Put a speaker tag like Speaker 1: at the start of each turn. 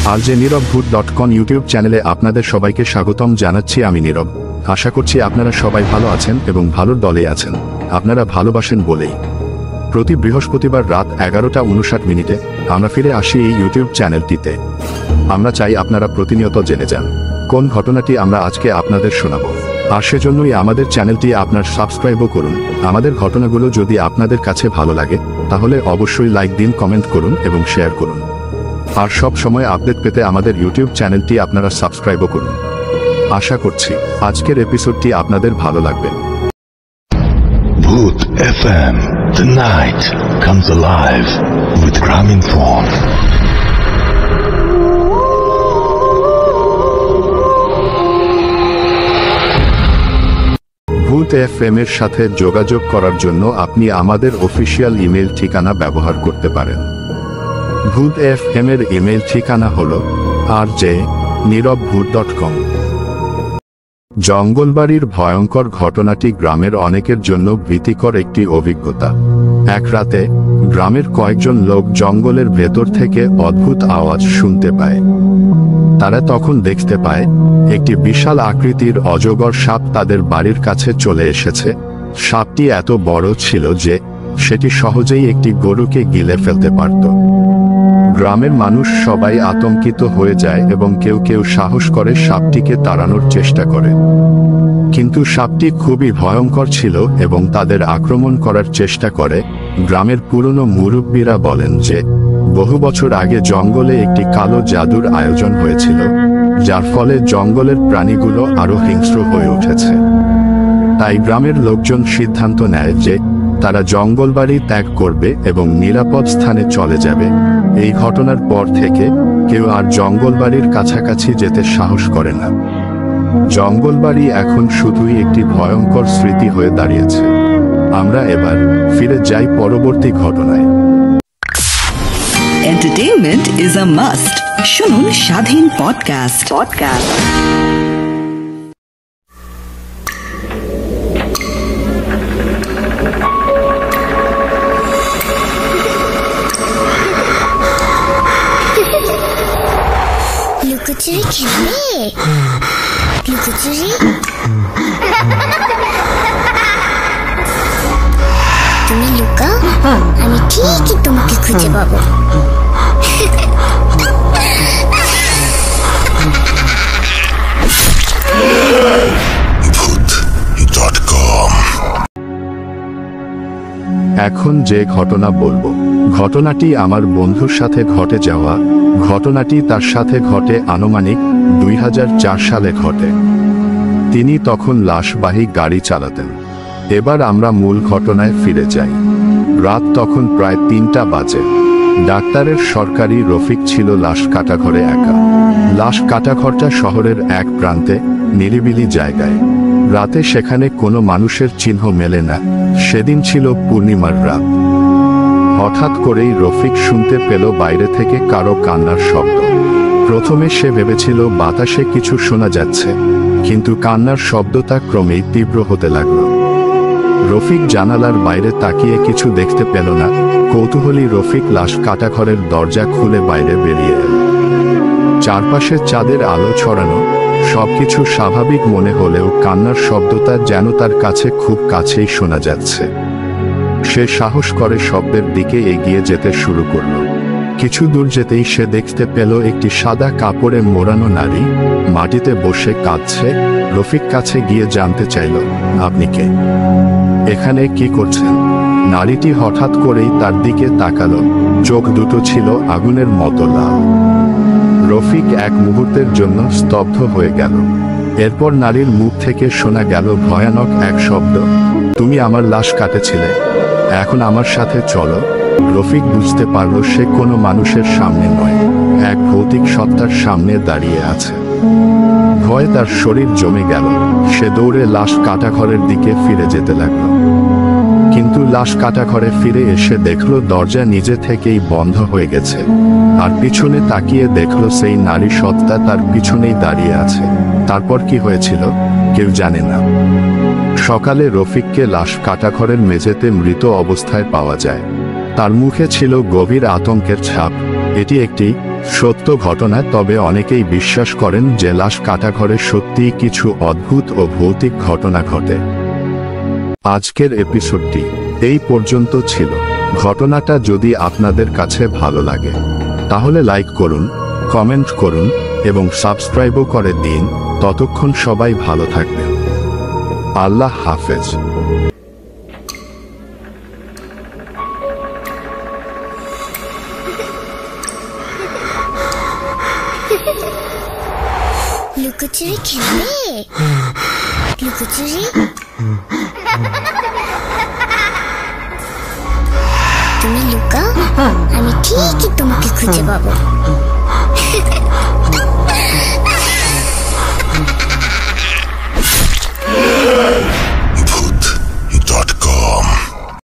Speaker 1: rjnirobhoot.com YouTube চ্যানেলে আপনাদের সবাইকে স্বাগতম জানাচ্ছি। আমি নীরব। আশা করছি আপনারা সবাই ভালো আছেন এবং ভালোর দলে আছেন। আপনারা ভালোবাসেন বলেই প্রতি বৃহস্পতিবার রাত 11:59 আমরা ফিরে আসি এই ইউটিউব চ্যানেলটিতে। আমরা চাই আপনারা প্রতিনিয়ত জেনে যান কোন ঘটনাটি আমরা আজকে আপনাদের শোনাব, আর সেজন্যই আমাদের চ্যানেলটি আপনার সাবস্ক্রাইবও করুন। আমাদের ঘটনাগুলো যদি আপনাদের কাছে ভালো লাগে তাহলে অবশ্যই লাইক দিন, কমেন্ট করুন এবং শেয়ার করুন। আর সব সময় আপডেট পেতে আমাদের ইউটিউব চ্যানেলটি আপনারা সাবস্ক্রাইবও করুন। আশা করছি আজকের এপিসোডটি আপনাদের ভালো লাগবে।
Speaker 2: Bhoot FM, the night comes alive with Graminphone.
Speaker 1: ভূত এফএম এর সাথে যোগাযোগ করার জন্য আপনি আমাদের অফিসিয়াল ইমেল ঠিকানা ব্যবহার করতে পারেন। ভূত এফএম এর ইমেল ঠিকানা হল rjnirobhoot.com। জঙ্গলবাড়ির ভয়ঙ্কর ঘটনাটি গ্রামের অনেকের জন্য ভীতিকর একটি অভিজ্ঞতা। এক রাতে গ্রামের কয়েকজন লোক জঙ্গলের ভেতর থেকে অদ্ভুত আওয়াজ শুনতে পায়। তারা তখন দেখতে পায় একটি বিশাল আকৃতির অজগর সাপ তাদের বাড়ির কাছে চলে এসেছে। সাপটি এত বড় ছিল যে সেটি সহজেই একটি গরুকে গিলে ফেলতে পারত। গ্রামের মানুষ সবাই আতঙ্কিত হয়ে যায় এবং কেউ কেউ সাহস করে সাপটিকে তাড়ানোর চেষ্টা করে। কিন্তু সাপটি খুবই ভয়ঙ্কর ছিল এবং তাদের আক্রমণ করার চেষ্টা করে। গ্রামের পুরনো মুরব্বীরা বলেন যে বহু বছর আগে জঙ্গলে একটি কালো জাদুর আয়োজন হয়েছিল, যার ফলে জঙ্গলের প্রাণীগুলো আরো হিংস্র হয়ে উঠেছে। তাই গ্রামের লোকজন সিদ্ধান্ত নেয় যে তারা জঙ্গলবাড়ি ত্যাগ করবে এবং নিরাপদ স্থানে চলে যাবে। এই ঘটনার পর থেকে কেউ আর জঙ্গলবাড়ির কাছাকাছি যেতে সাহস করে না। জঙ্গলবাড়ি এখন শুধুই একটি ভয়ঙ্কর স্মৃতি হয়ে দাঁড়িয়েছে। আমরা এবার ফিরে যাই পরবর্তী ঘটনায়।
Speaker 3: Entertainment is a must. শুনুন স্বাধীন পডকাস্ট।
Speaker 4: লুকোচুরি খেলবে? লুকোচুরি তুমি লুকাও, আমি ঠিকই তোমাকে খুঁজে পাবো।
Speaker 1: এখন যে ঘটনা বলবো, ঘটনাটি আমার বন্ধুর সাথে ঘটে যাওয়া। ঘটনাটি তার সাথে ঘটে আনুমানিক 2004 সালে ঘটে। তিনি তখন লাশবাহী গাড়ি চালাতেন। এবার আমরা মূল ঘটনায় ফিরে যাই। রাত তখন প্রায় 3টা বাজে। ডাক্তারের সরকারি রফিক ছিল লাশ কাটাঘরে একা। লাশ কাটাঘরটা শহরের এক প্রান্তে, নিরিবিলি জায়গায়। রাতে সেখানে কোনো মানুষের চিহ্ন মেলে না। সেদিন ছিল পূর্ণিমার রাত। হঠাৎ করেই রফিক শুনতে পেল বাইরে থেকে কারো কান্নার শব্দ। প্রথমে সে ভেবেছিল বাতাসে কিছু শোনা যাচ্ছে, কিন্তু কান্নার শব্দটা ক্রমেই তীব্র হতে লাগল। রফিক জানালার বাইরে তাকিয়ে কিছু দেখতে পেল না। কৌতূহলী রফিক লাশ কাটাঘরের দরজা খুলে বাইরে বেরিয়ে এল। চারপাশে চাঁদের আলো ছড়ানো, সবকিছু স্বাভাবিক মনে হলেও কান্নার শব্দটা যেন তার কাছে খুব কাছেই শোনা যাচ্ছে। সে সাহস করে শব্দের দিকে এগিয়ে যেতে শুরু করল। কিছু দূর যেতেই সে দেখতে পেল একটি সাদা কাপড়ে মোড়ানো নারী মাটিতে বসে কাঁদছে। রফিক কাছে গিয়ে জানতে চাইল, আপনি কে? এখানে কি করছেন? নারীটি হঠাৎ করেই তার দিকে তাকালো। চোখ দুটো ছিল আগুনের মতো লাল। রফিক এক মুহূর্তের জন্য স্তব্ধ হয়ে গেল। এরপর নারীর মুখ থেকে শোনা গেল ভয়ানক এক শব্দ, তুমি আমার লাশ কাটেছিলে, এখন আমার সাথে চলো। রফিক বুঝতে পারল সে কোনো মানুষের সামনে নয়, এক ভৌতিক সত্তার সামনে দাঁড়িয়ে আছে। ভয়ে তার শরীর জমে গেল। সে দৌড়ে লাশ কাটাঘরের দিকে ফিরে যেতে লাগলো। কিন্তু লাশ কাটাঘরে ফিরে এসে দেখল দরজা নিজে থেকেই বন্ধ হয়ে গেছে। আর পিছনে তাকিয়ে দেখল সেই নারী সত্তা তার পিছনেই দাঁড়িয়ে আছে। তারপর কি হয়েছিল কেউ জানে না। সকালে রফিককে লাশ কাটাঘরের মেঝেতে মৃত অবস্থায় পাওয়া যায়। তার মুখে ছিল গভীর আতঙ্কের ছাপ। এটি একটি সত্য ঘটনা, তবে অনেকেই বিশ্বাস করেন যে লাশ কাটা ঘরে সত্যিই কিছু অদ্ভুত ও ভৌতিক ঘটনা ঘটে। আজকের এপিসোডটি এই পর্যন্ত ছিল। ঘটনাটা যদি আপনাদের কাছে ভালো লাগে তাহলে লাইক করুন, কমেন্ট করুন এবং সাবস্ক্রাইবও করে দিন। ততক্ষণ সবাই ভালো থাকবেন। আল্লাহ হাফেজ।
Speaker 4: লুকোচুরি খেলবে? লুকোচুরি তুমি লুকাও, আমি ঠিকই তোমাকে খুঁজে পাবো।